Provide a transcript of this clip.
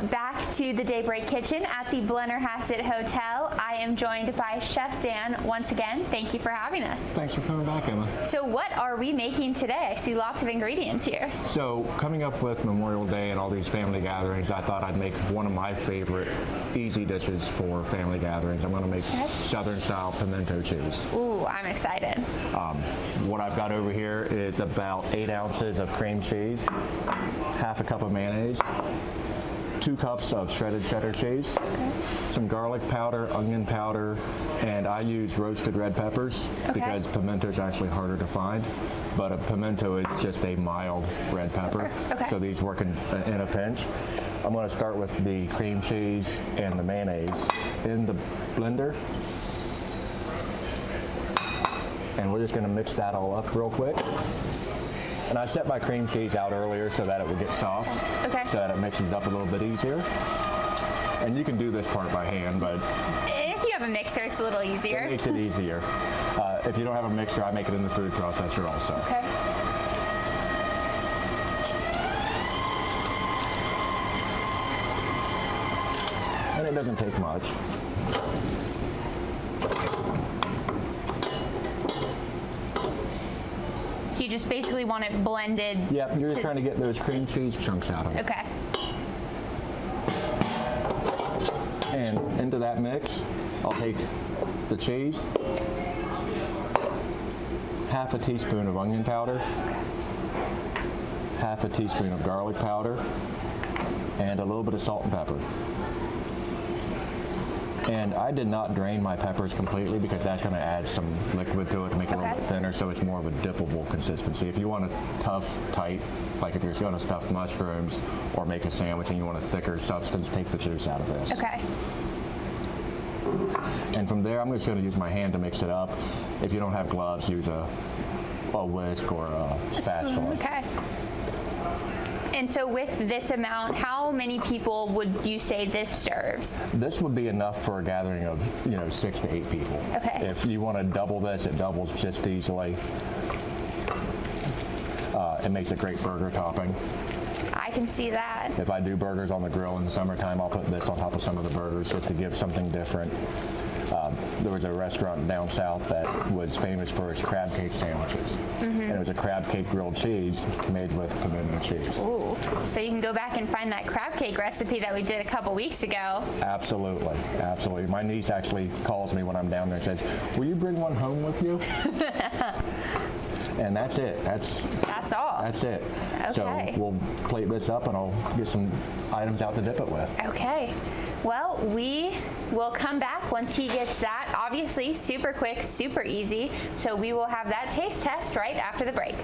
back to the Daybreak Kitchen at the Blennerhassett Hotel. I am joined by Chef Dan once again. Thank you for having us. Thanks for coming back, Emma. So what are we making today? I see lots of ingredients here. So coming up with Memorial Day and all these family gatherings, I thought I'd make one of my favorite easy dishes for family gatherings. I'm going to make Southern style pimento cheese. Ooh, I'm excited. What I've got over here is about 8 ounces of cream cheese, half a cup of mayonnaise, 2 cups of shredded cheddar cheese, some garlic powder, onion powder, and I use roasted red peppers because pimento is actually harder to find, but a pimento is just a mild red pepper, so these work in a pinch. I'm going to start with the cream cheese and the mayonnaise in the blender, and we're just going to mix that all up real quick. And I set my cream cheese out earlier so that it would get soft, so that it mixes it up a little bit easier. And you can do this part by hand, but if you have a mixer, it's a little easier. It makes it easier. If you don't have a mixer, I make it in the food processor also. And it doesn't take much. So you just basically want it blended? Yep, you're just trying to get those cream cheese chunks out of it. Okay. And into that mix, I'll take the cheese, half a teaspoon of onion powder, half a teaspoon of garlic powder, and a little bit of salt and pepper. And I did not drain my peppers completely because that's going to add some liquid to it to make it a little bit thinner, so it's more of a dippable consistency. If you want a tough, tight, like if you're going to stuff mushrooms or make a sandwich and you want a thicker substance, take the juice out of this. Okay. And from there, I'm just going to use my hand to mix it up. If you don't have gloves, use a whisk or a spatula. Okay. And so with this amount, how many people would you say this serves? This would be enough for a gathering of, 6 to 8 people. Okay. If you want to double this, it doubles just easily. It makes a great burger topping. I can see that. If I do burgers on the grill in the summertime, I'll put this on top of some of the burgers just to give something different. There was a restaurant down south that was famous for its crab cake sandwiches. And it was a crab cake grilled cheese made with pimento cheese. Ooh, so you can go back and find that crab cake recipe that we did a couple weeks ago. Absolutely, absolutely. My niece actually calls me when I'm down there and says, "Will you bring one home with you?" And that's it. That's all. That's it. Okay. So we'll plate this up and I'll get some items out to dip it with. Okay. Well, we will come back once he gets that. Obviously, super quick, super easy. So we will have that taste test right after the break.